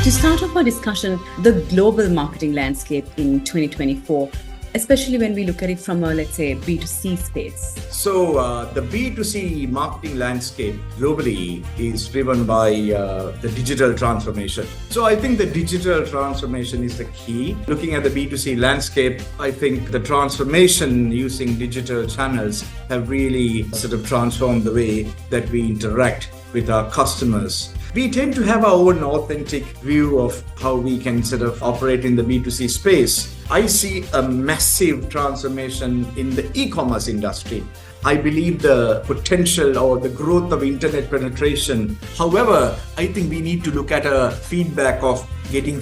To start off our discussion, the global marketing landscape in 2024, especially when we look at it from a, let's say, B2C space. So the B2C marketing landscape globally is driven by the digital transformation. So I think the digital transformation is the key. Looking at the B2C landscape, I think the transformation using digital channels have really sort of transformed the way that we interact with our customers. We tend to have our own authentic view of how we can sort of operate in the B2C space. I see a massive transformation in the e-commerce industry. I believe the potential or the growth of internet penetration. However, I think we need to look at a feedback of getting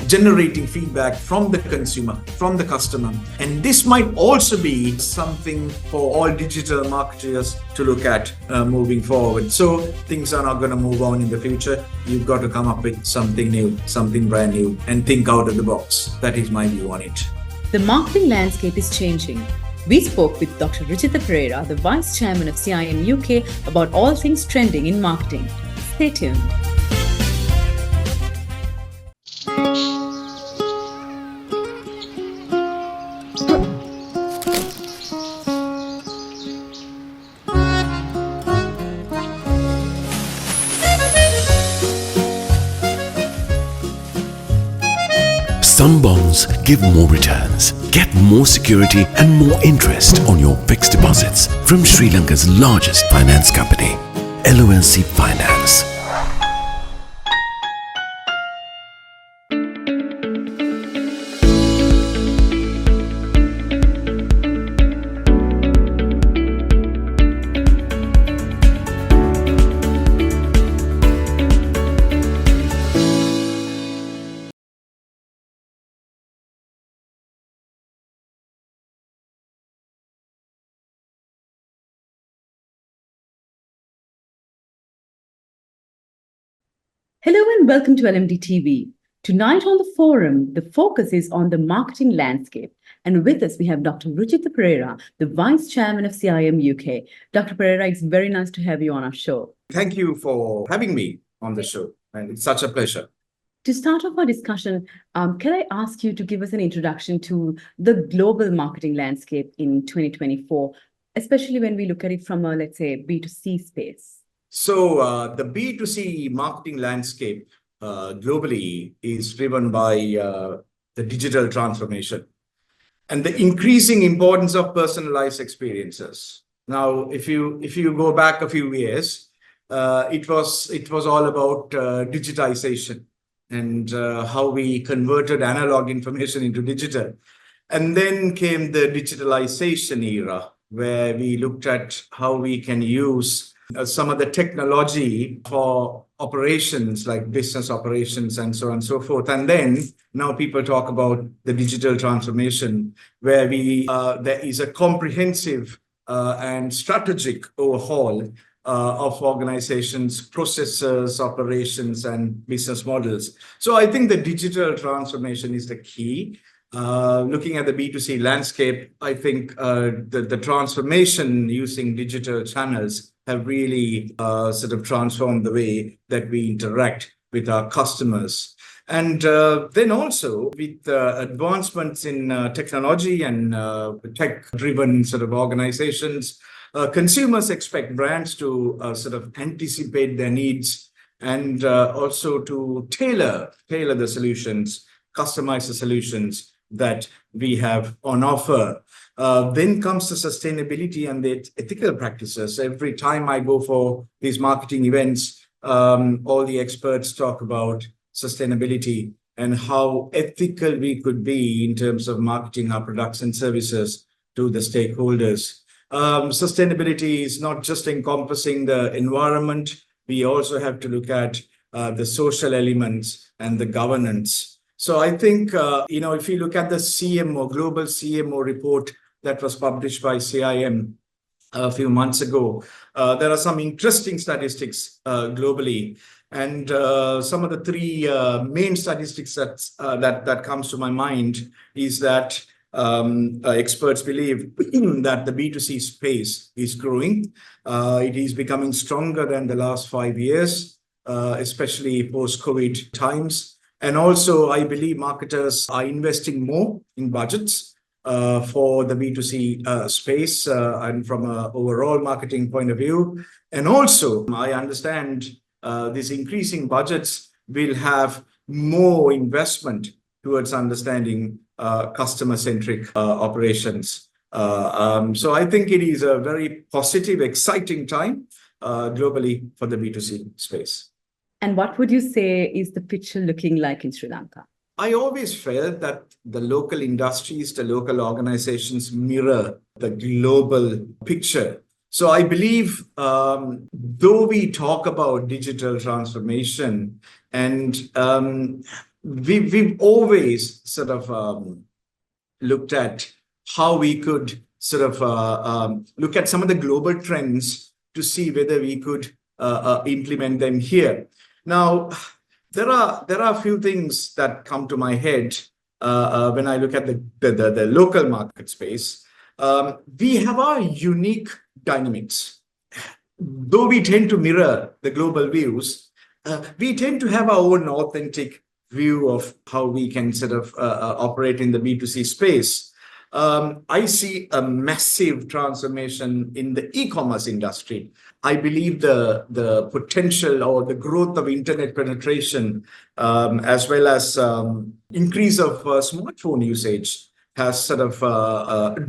generating feedback from the consumer, from the customer. And this might also be something for all digital marketers to look at moving forward. So things are not going to move on in the future. You've got to come up with something new, something brand new, and think out of the box. That is my view on it. The marketing landscape is changing. We spoke with Dr. Ruchitha Perera, the Vice Chairman of CIM UK, about all things trending in marketing. Stay tuned. Some bonds give more returns. Get more security and more interest on your fixed deposits from Sri Lanka's largest finance company, LMDtv Finance. Hello and welcome to LMDtv. Tonight on the forum, the focus is on the marketing landscape. And with us, we have Dr. Ruchitha Perera, the Vice Chairman of CIM UK. Dr. Perera, it's very nice to have you on our show. Thank you for having me on the show. And it's such a pleasure. To start off our discussion, can I ask you to give us an introduction to the global marketing landscape in 2024, especially when we look at it from a, let's say, B2C space? So the B2C marketing landscape globally is driven by the digital transformation and the increasing importance of personalized experiences. Now, if you go back a few years, it was all about digitization and how we converted analog information into digital. And then came the digitalization era, where we looked at how we can use some of the technology for operations like business operations and so on and so forth. And then now people talk about the digital transformation, where there is a comprehensive and strategic overhaul of organizations, processes, operations, and business models. So I think the digital transformation is the key. Looking at the B2C landscape, I think the transformation using digital channels have really sort of transformed the way that we interact with our customers. And then also with advancements in technology and tech-driven sort of organizations, consumers expect brands to sort of anticipate their needs and also to tailor the solutions, customize the solutions that we have on offer. Then comes the sustainability and the ethical practices. Every time I go for these marketing events, all the experts talk about sustainability and how ethical we could be in terms of marketing our products and services to the stakeholders. Sustainability is not just encompassing the environment. We also have to look at the social elements and the governance. So I think, if you look at the CMO, global CMO report that was published by CIM a few months ago, there are some interesting statistics globally. And some of the three main statistics that comes to my mind is that experts believe that the B2C space is growing. It is becoming stronger than the last 5 years. especially post-COVID times. And also, I believe marketers are investing more in budgets for the B2C space and from an overall marketing point of view. And also, I understand these increasing budgets will have more investment towards understanding customer-centric operations. So I think it is a very positive, exciting time globally for the B2C space. And what would you say is the picture looking like in Sri Lanka? I always felt that the local industries, the local organizations mirror the global picture. So I believe, though we talk about digital transformation, and we've always sort of looked at how we could sort of look at some of the global trends to see whether we could implement them here. Now, there are a few things that come to my head when I look at the local market space. We have our unique dynamics. Though we tend to mirror the global views, we tend to have our own authentic view of how we can sort of operate in the B2C space. I see a massive transformation in the e-commerce industry. I believe the potential or the growth of internet penetration, as well as increase of smartphone usage, has sort of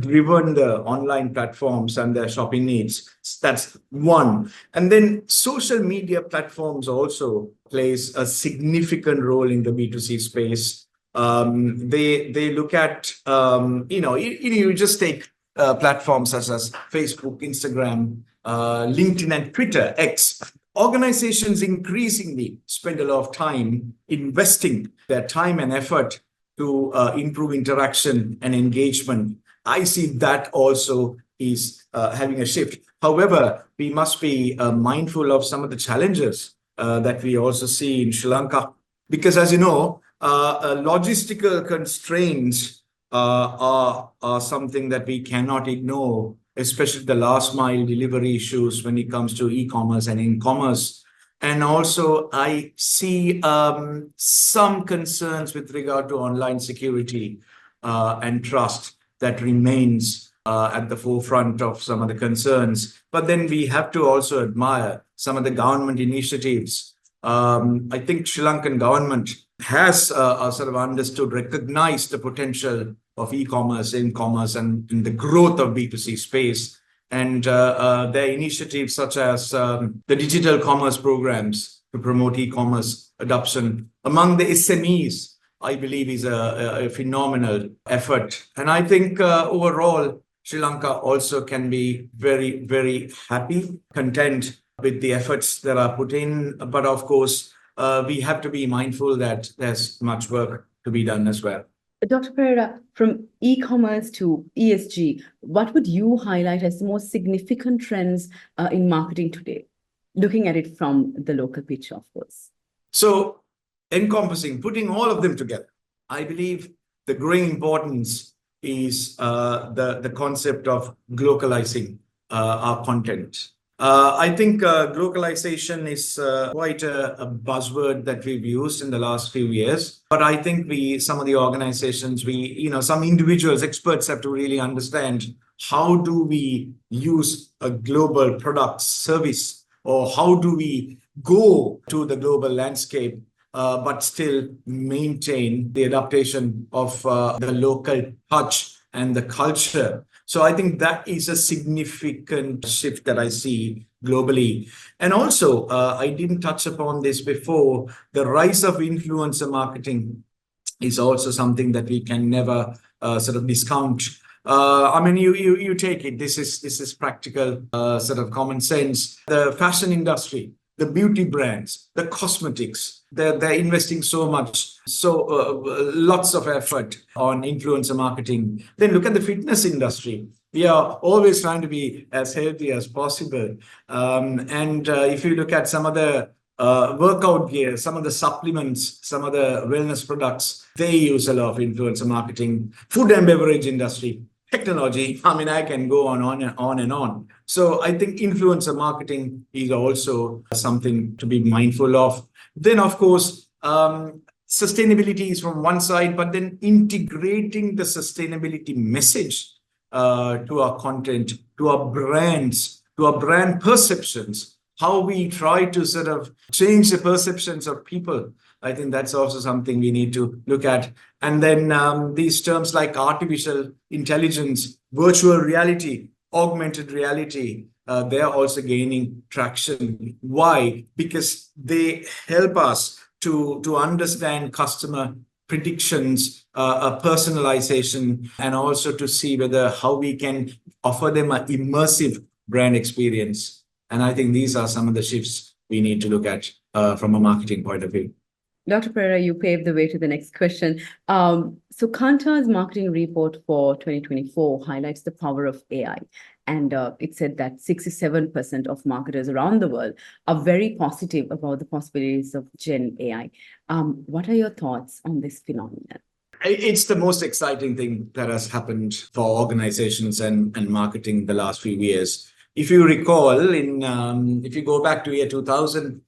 driven the online platforms and their shopping needs. That's one. And then social media platforms also plays a significant role in the B2C space. They look at, you just take platforms such as Facebook, Instagram, LinkedIn and Twitter, X. Organizations increasingly spend a lot of time investing their time and effort to improve interaction and engagement. I see that also is having a shift. However, we must be mindful of some of the challenges that we also see in Sri Lanka. Because as you know, logistical constraints are something that we cannot ignore, especially the last mile delivery issues when it comes to e-commerce and in-commerce. And also, I see some concerns with regard to online security and trust that remains at the forefront of some of the concerns. But then we have to also admire some of the government initiatives. I think Sri Lankan government has sort of understood, recognized the potential of e-commerce, in-commerce, and in the growth of B2C space. And their initiatives such as the digital commerce programs to promote e-commerce adoption among the SMEs, I believe is a phenomenal effort. And I think overall, Sri Lanka also can be very, very happy, content with the efforts that are put in. But of course, we have to be mindful that there's much work to be done as well. Dr. Perera, from e-commerce to ESG, what would you highlight as the most significant trends in marketing today, looking at it from the local picture, of course? So, encompassing, putting all of them together, I believe the growing importance is the concept of globalizing our content. I think globalization is quite a buzzword that we've used in the last few years. But I think some of the organizations, some individuals, experts have to really understand how do we use a global product service, or how do we go to the global landscape, but still maintain the adaptation of the local touch and the culture. So I think that is a significant shift that I see globally. And also, I didn't touch upon this before, the rise of influencer marketing is also something that we can never sort of discount. I mean, you take it, this is practical sort of common sense. The fashion industry, the beauty brands, the cosmetics, they're investing so much, lots of effort on influencer marketing. Then look at the fitness industry. We are always trying to be as healthy as possible. And if you look at some of the workout gear, some of the supplements, some of the wellness products, they use a lot of influencer marketing. Food and beverage industry, technology. I mean, I can go on and on and on. So I think influencer marketing is also something to be mindful of. Then, of course, sustainability is from one side, but then integrating the sustainability message to our content, to our brands, to our brand perceptions, how we try to sort of change the perceptions of people. I think that's also something we need to look at. And then these terms like artificial intelligence, virtual reality, augmented reality, they are also gaining traction. Why? Because they help us to understand customer predictions, personalization, and also to see whether how we can offer them an immersive brand experience. And I think these are some of the shifts we need to look at from a marketing point of view. Dr. Perera, you paved the way to the next question. So Kantar's marketing report for 2024 highlights the power of AI. And it said that 67% of marketers around the world are very positive about the possibilities of Gen AI. What are your thoughts on this phenomenon? It's the most exciting thing that has happened for organizations and marketing the last few years. If you recall, if you go back to year 2000,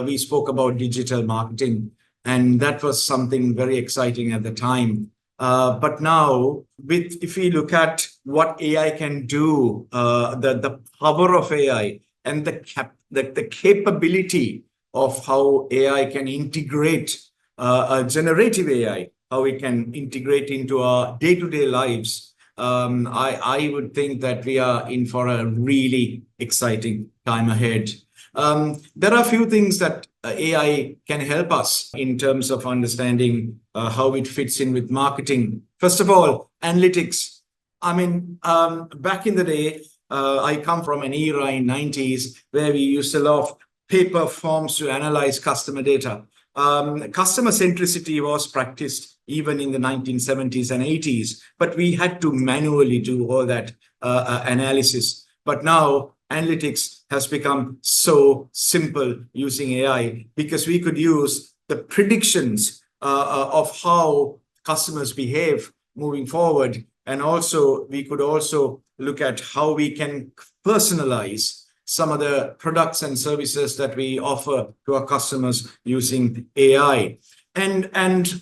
we spoke about digital marketing, and that was something very exciting at the time. But now, if we look at what AI can do, the power of AI and the capability of how AI can integrate generative AI, how we can integrate into our day-to-day lives, I would think that we are in for a really exciting time ahead. There are a few things that AI can help us in terms of understanding how it fits in with marketing. First of all, analytics. I mean, back in the day, I come from an era in 90s where we used a lot of paper forms to analyze customer data. Customer centricity was practiced even in the 1970s and 80s, but we had to manually do all that analysis. But now analytics has become so simple using AI because we could use the predictions of how customers behave moving forward. And also, we could also look at how we can personalize some of the products and services that we offer to our customers using AI. And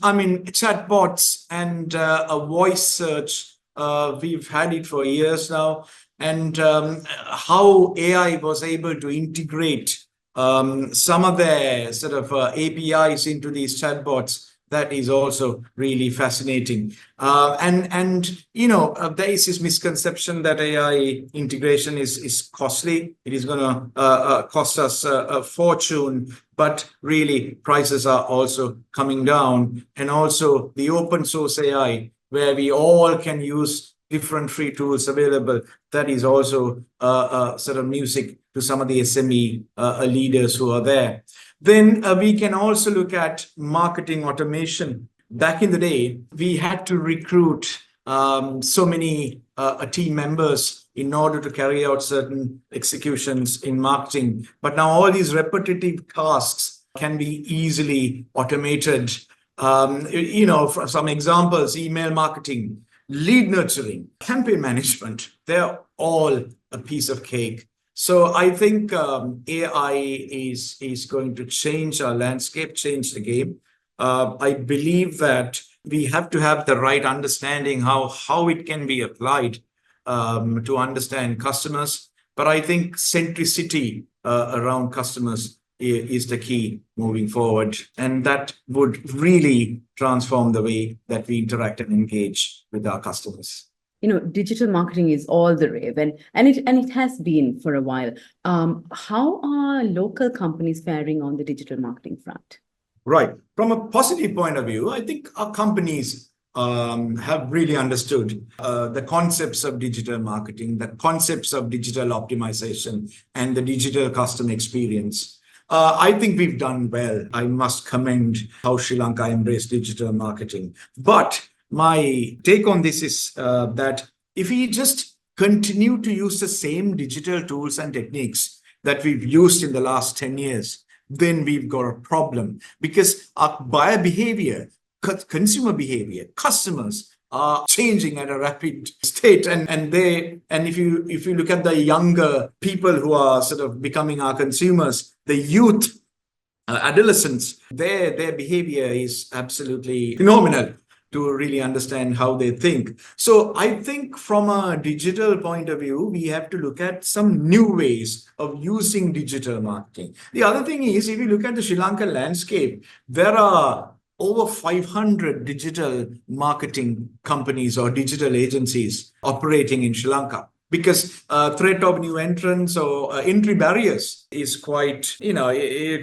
I mean, chatbots and a voice search, we've had it for years now. And how AI was able to integrate some of their sort of APIs into these chatbots, that is also really fascinating. And you know, there is this misconception that AI integration is costly. It is going to cost us a fortune, but really prices are also coming down. And also the open source AI, where we all can use different free tools available, that is also sort of music to some of the SME leaders who are there. Then we can also look at marketing automation. Back in the day, we had to recruit so many team members in order to carry out certain executions in marketing. But now all these repetitive tasks can be easily automated. You know, for some examples, email marketing, lead nurturing, campaign management, they're all a piece of cake. So I think AI is going to change our landscape, change the game. I believe that we have to have the right understanding how it can be applied to understand customers. But I think centricity around customers is the key moving forward. And that would really transform the way that we interact and engage with our customers. You know, digital marketing is all the rave, and it has been for a while. How are local companies faring on the digital marketing front? Right. From a positive point of view, I think our companies have really understood the concepts of digital marketing, the concepts of digital optimization, and the digital customer experience. I think we've done well. I must commend how Sri Lanka embraced digital marketing. But my take on this is that if we just continue to use the same digital tools and techniques that we've used in the last 10 years, then we've got a problem, because our buyer behavior, consumer behavior, customers, are changing at a rapid state, and if you look at the younger people who are sort of becoming our consumers, the youth, adolescents, their behavior is absolutely phenomenal to really understand how they think. So I think from a digital point of view, we have to look at some new ways of using digital marketing. The other thing is, if you look at the Sri Lankan landscape, there are over 500 digital marketing companies or digital agencies operating in Sri Lanka, because threat of new entrants or entry barriers is quite,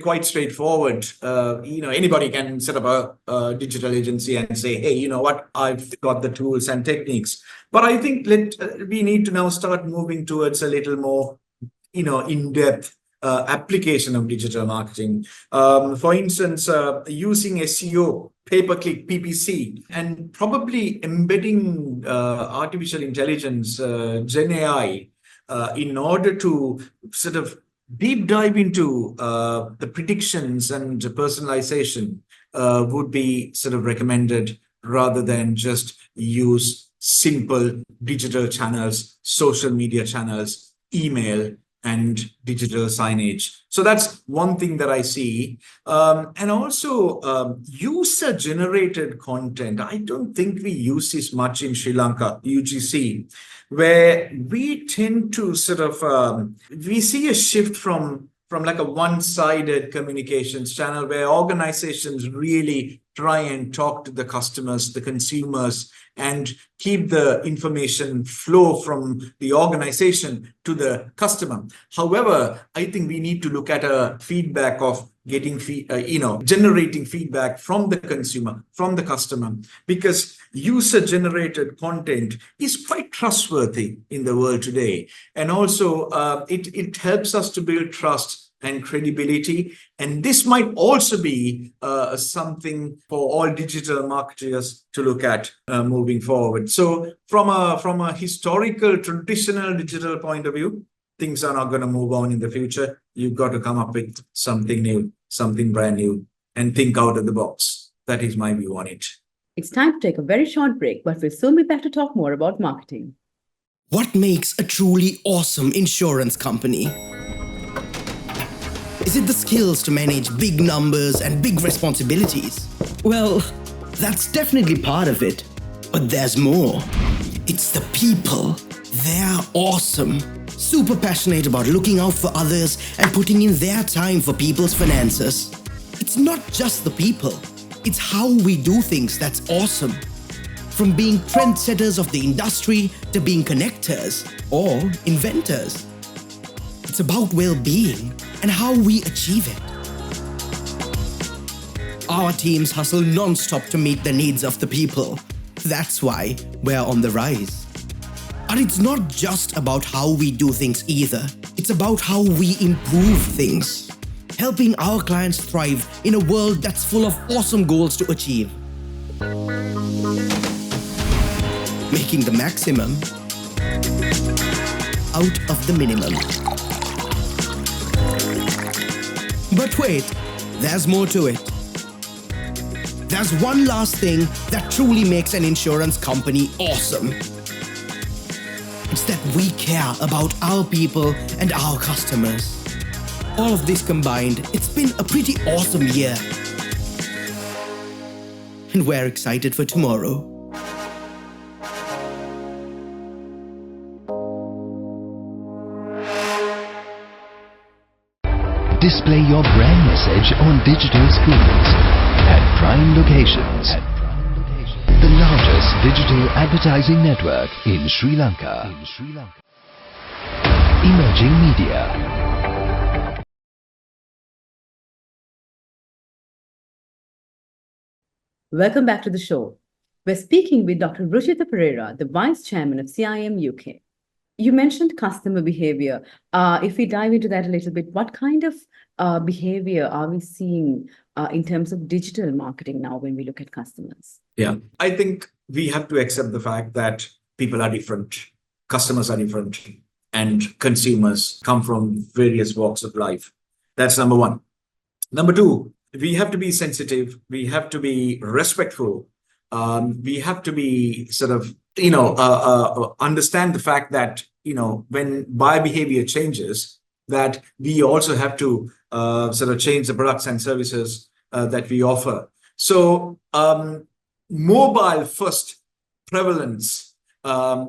quite straightforward. Anybody can set up a digital agency and say, hey, you know what, I've got the tools and techniques. But I think we need to now start moving towards a little more, in-depth application of digital marketing. For instance, using SEO, pay-per-click, PPC, and probably embedding artificial intelligence, Gen AI, in order to sort of deep dive into the predictions and personalization would be sort of recommended, rather than just use simple digital channels, social media channels, email, and digital signage. So that's one thing that I see. And also user-generated content. I don't think we use this much in Sri Lanka, UGC, where we tend to sort of, we see a shift from like a one-sided communications channel, where organizations really try and talk to the customers, the consumers, and keep the information flow from the organization to the customer. However, I think we need to look at a feedback of getting, generating feedback from the consumer, from the customer, because user-generated content is quite trustworthy in the world today. And also, it helps us to build trust and credibility. And this might also be something for all digital marketers to look at moving forward. So from a historical, traditional digital point of view, things are not going to move on in the future. You've got to come up with something new, something brand new, and think out of the box. That is my view on it. It's time to take a very short break, but we'll soon be back to talk more about marketing. What makes a truly awesome insurance company? Is it the skills to manage big numbers and big responsibilities? Well, that's definitely part of it. But there's more. It's the people. They're awesome. Super passionate about looking out for others and putting in their time for people's finances. It's not just the people. It's how we do things that's awesome. From being trendsetters of the industry to being connectors or inventors. It's about well-being and how we achieve it. Our teams hustle non-stop to meet the needs of the people. That's why we're on the rise. But it's not just about how we do things either. It's about how we improve things, helping our clients thrive in a world that's full of awesome goals to achieve. Making the maximum out of the minimum. But wait, there's more to it. There's one last thing that truly makes an insurance company awesome. It's that we care about our people and our customers. All of this combined, it's been a pretty awesome year. And we're excited for tomorrow. Display your brand message on digital screens at prime locations. The largest digital advertising network in Sri Lanka. Emerging Media. Welcome back to the show. We're speaking with Dr. Ruchitha Perera, the Vice Chairman of CIM UK. You mentioned customer behavior. If we dive into that a little bit, what kind of behavior are we seeing in terms of digital marketing now when we look at customers? Yeah, I think we have to accept the fact that people are different, customers are different, and consumers come from various walks of life. That's number one. Number two, we have to be sensitive. We have to be respectful we have to be sort of, understand the fact that, when buyer behavior changes, that we also have to sort of change the products and services that we offer. So mobile first prevalence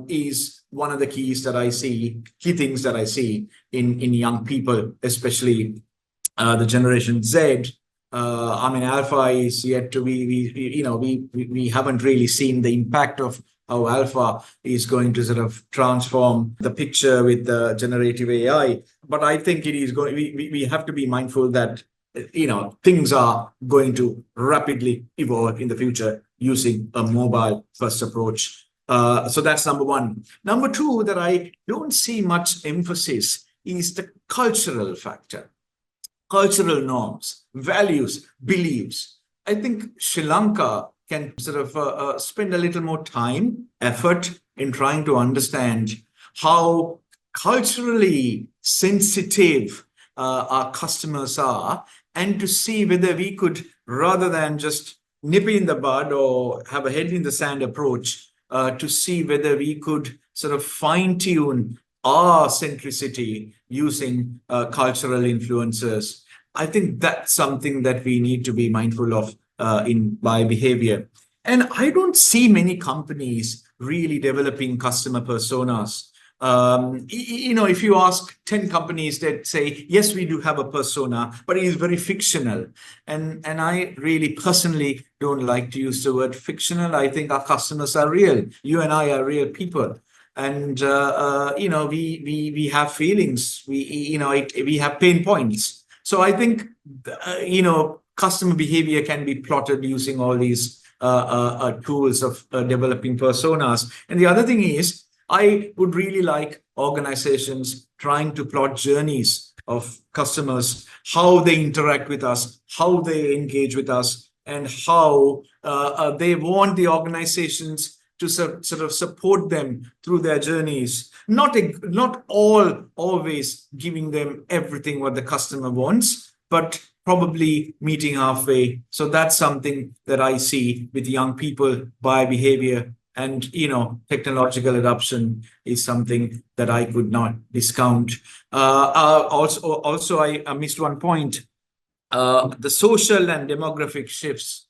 is one of the key things that I see in young people, especially the Generation Z. Alpha is yet to be, we haven't really seen the impact of how Alpha is going to sort of transform the picture with the generative AI. But I think it is going, we have to be mindful that, things are going to rapidly evolve in the future using a mobile first approach. So that's number one. Number two, that I don't see much emphasis is the cultural factor. Cultural norms, values, beliefs. I think Sri Lanka can sort of spend a little more time, effort in trying to understand how culturally sensitive our customers are, and to see whether we could, rather than just nip in the bud or have a head in the sand approach, to see whether we could sort of fine-tune our centricity using cultural influences. I think that's something that we need to be mindful of in buyer behavior. And I don't see many companies really developing customer personas. If you ask 10 companies that say, yes, we do have a persona, but it is very fictional. And I really personally don't like to use the word fictional. I think our customers are real. You and I are real people. And, we have feelings, we have pain points. So I think, customer behavior can be plotted using all these tools of developing personas. And the other thing is, I would really like organizations trying to plot journeys of customers, how they interact with us, how they engage with us, and how they want the organizations to sort of support them through their journeys. Not always giving them everything what the customer wants, but probably meeting halfway. So that's something that I see with young people, buyer behavior, and technological adoption is something that I could not discount. Also, I missed one point. The social and demographic shifts,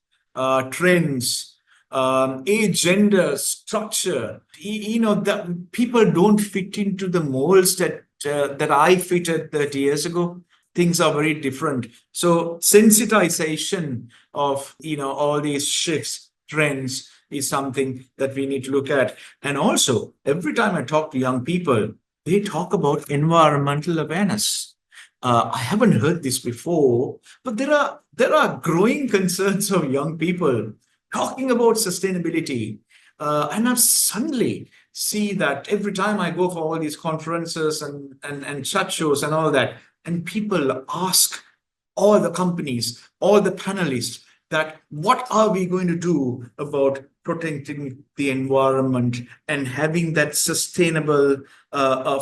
trends, age, gender, structure. That people don't fit into the molds that I fitted 30 years ago. Things are very different. So sensitization of all these shifts, trends, is something that we need to look at. And also, every time I talk to young people, they talk about environmental awareness. I haven't heard this before, but there are growing concerns of young people talking about sustainability. And I've suddenly see that every time I go for all these conferences and chat shows and all that, and people ask all the companies, all the panelists, that what are we going to do about protecting the environment and having that sustainable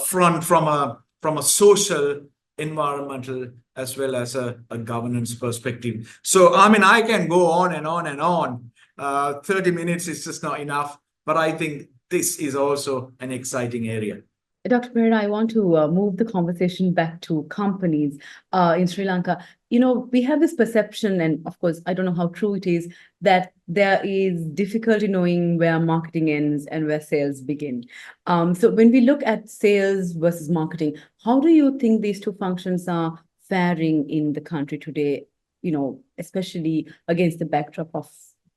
front from a social, environmental, as well as a governance perspective. So, I can go on and on and on. 30 minutes is just not enough, but I think this is also an exciting area. Dr. Perera, I want to move the conversation back to companies in Sri Lanka. We have this perception, and of course, I don't know how true it is, that there is difficulty knowing where marketing ends and where sales begin. So when we look at sales versus marketing, how do you think these two functions are faring in the country today, especially against the backdrop of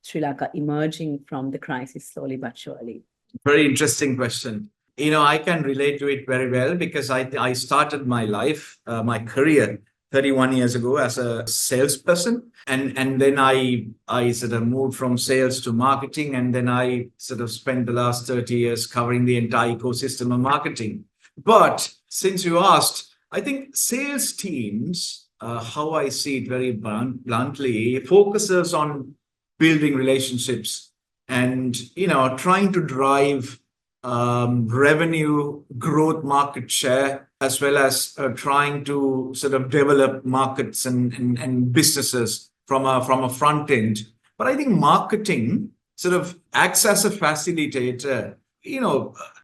Sri Lanka emerging from the crisis slowly but surely? Very interesting question. I can relate to it very well because I started my life, my career 31 years ago as a salesperson. And then I sort of moved from sales to marketing. And then I sort of spent the last 30 years covering the entire ecosystem of marketing. But since you asked, I think sales teams, how I see it very bluntly, focuses on building relationships and, trying to drive revenue growth, market share, as well as trying to sort of develop markets and businesses from a front end. But I think marketing sort of acts as a facilitator,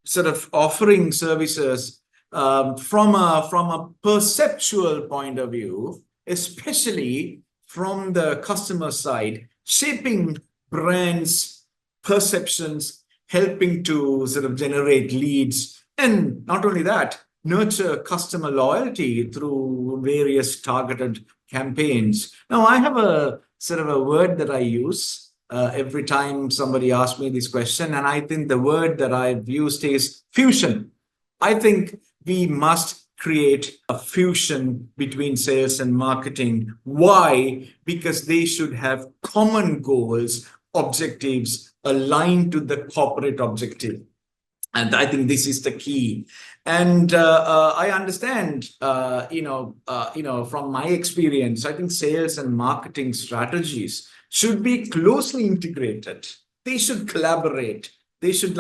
sort of offering services from a perceptual point of view, especially from the customer side, shaping brands' perceptions, helping to sort of generate leads, and not only that, nurture customer loyalty through various targeted campaigns. Now, I have a sort of a word that I use every time somebody asks me this question, and I think the word that I've used is fusion. I think we must create a fusion between sales and marketing. Why? Because they should have common goals, objectives aligned to the corporate objective. And I think this is the key. And I understand, from my experience, I think sales and marketing strategies should be closely integrated. They should collaborate. They should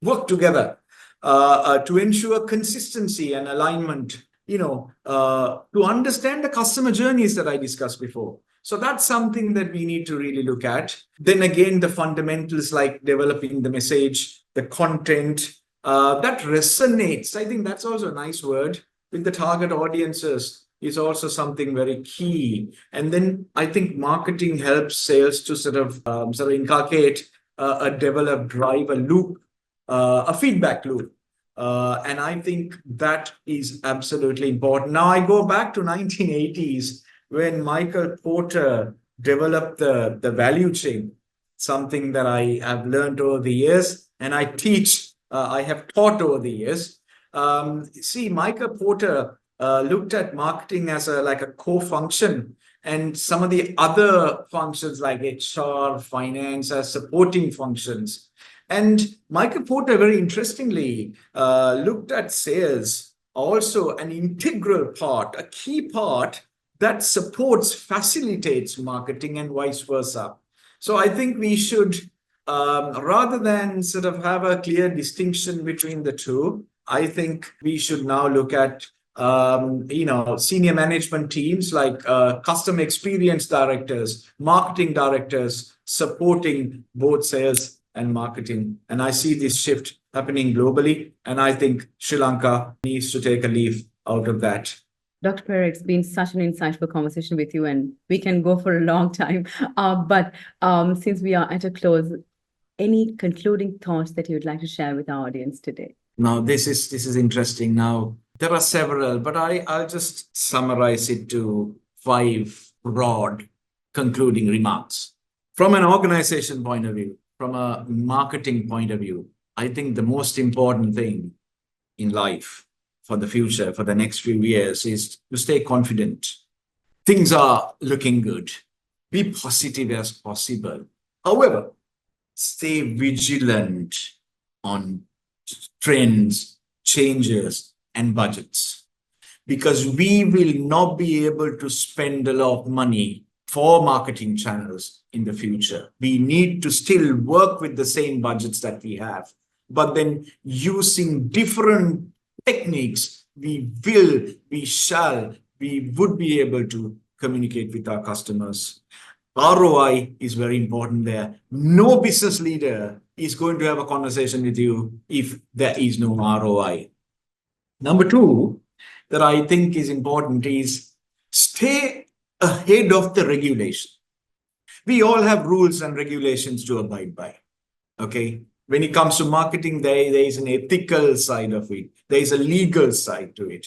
work together to ensure consistency and alignment, to understand the customer journeys that I discussed before. So that's something that we need to really look at. Then again, the fundamentals like developing the message, the content, that resonates. I think that's also a nice word with the target audiences is also something very key. And then I think marketing helps sales to sort of inculcate drive a loop, a feedback loop. And I think that is absolutely important. Now I go back to 1980s when Michael Porter developed the value chain, something that I have learned over the years, and I have taught over the years. Michael Porter looked at marketing as a core function, and some of the other functions like HR, finance as supporting functions. And Michael Porter, very interestingly, looked at sales also an integral part, a key part that facilitates marketing and vice versa. So I think we should, rather than sort of have a clear distinction between the two, I think we should now look at, senior management teams like customer experience directors, marketing directors, supporting both sales and marketing. And I see this shift happening globally. And I think Sri Lanka needs to take a leaf out of that. Dr. Perera, it's been such an insightful conversation with you, and we can go for a long time. But since we are at a close, any concluding thoughts that you would like to share with our audience today? Now, this is interesting. Now, there are several, but I'll just summarize it to 5 broad concluding remarks. From an organization point of view, from a marketing point of view, I think the most important thing in life for the future, for the next few years, is to stay confident. Things are looking good. Be positive as possible. However, stay vigilant on trends, changes, and budgets, because we will not be able to spend a lot of money for marketing channels in the future. We need to still work with the same budgets that we have, but then using different techniques, we would be able to communicate with our customers. ROI is very important there. No business leader is going to have a conversation with you if there is no ROI. Number 2, that I think is important is stay ahead of the regulation. We all have rules and regulations to abide by. Okay. When it comes to marketing, there is an ethical side of it. There is a legal side to it.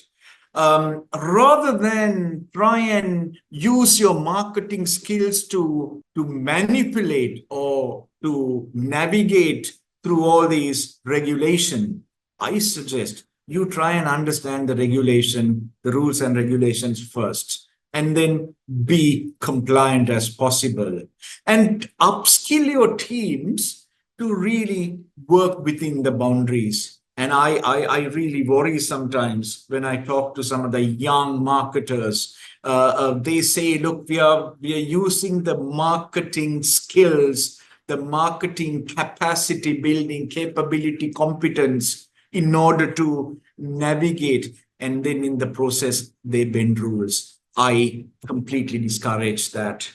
Rather than try and use your marketing skills to manipulate or to navigate through all these regulations, I suggest you try and understand the regulation, the rules and regulations first, and then be compliant as possible. And upskill your teams to really work within the boundaries. And I really worry sometimes when I talk to some of the young marketers. They say, look, we are using the marketing skills, the marketing capacity building, capability, competence in order to navigate. And then in the process, they bend rules. I completely discourage that.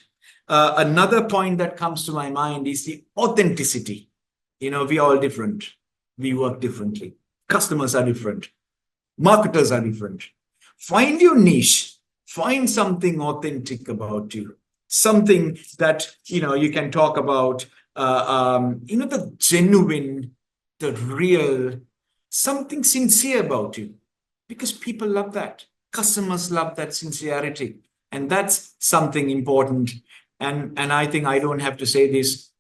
Another point that comes to my mind is the authenticity. We are all different. We work differently. Customers are different. Marketers are different. Find your niche. Find something authentic about you. Something that, you can talk about, the genuine, the real, something sincere about you. Because people love that. Customers love that sincerity. And that's something important. And I think I don't have to say this.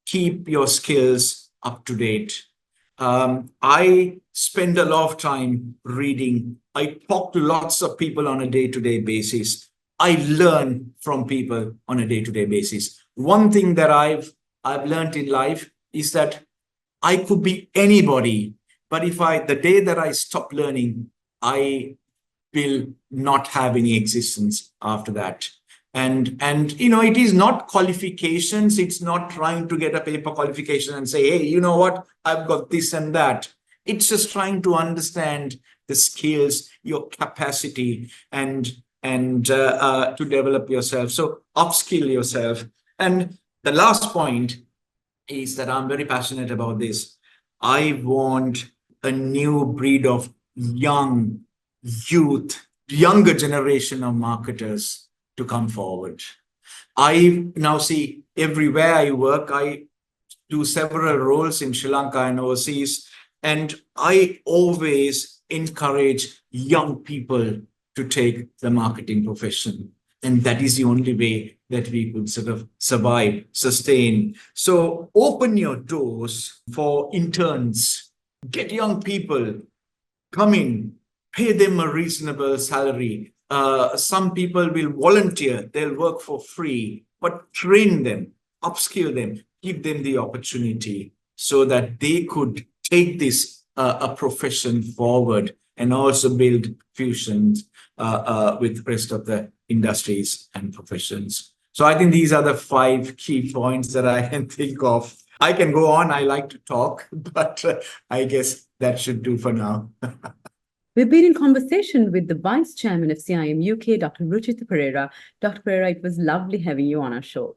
Keep your skills up to date. I spend a lot of time reading. I talk to lots of people on a day-to-day basis. I learn from people on a day-to-day basis. One thing that I've learned in life is that I could be anybody, but the day that I stop learning, I will not have any existence after that. And it is not qualifications. It's not trying to get a paper qualification and say, hey, you know what? I've got this and that. It's just trying to understand the skills, your capacity, and to develop yourself. So upskill yourself. And the last point is that I'm very passionate about this. I want a new breed of younger generation of marketers to come forward. I now see everywhere I work, I do several roles in Sri Lanka and overseas, and I always encourage young people to take the marketing profession. And that is the only way that we could sort of survive, sustain. So open your doors for interns, get young people, come in, pay them a reasonable salary. Some people will volunteer, they'll work for free, but train them, upskill them, give them the opportunity so that they could take this a profession forward and also build fusions with the rest of the industries and professions. So I think these are the 5 key points that I can think of. I can go on, I like to talk, but I guess that should do for now. We've been in conversation with the Vice Chairman of CIM UK, Dr. Ruchitha Perera. Dr. Perera, it was lovely having you on our show.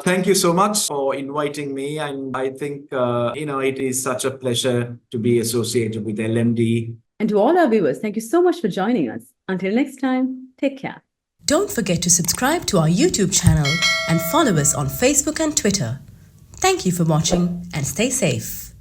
Thank you so much for inviting me. And I think, it is such a pleasure to be associated with LMD. And to all our viewers, thank you so much for joining us. Until next time, take care. Don't forget to subscribe to our YouTube channel and follow us on Facebook and Twitter. Thank you for watching and stay safe.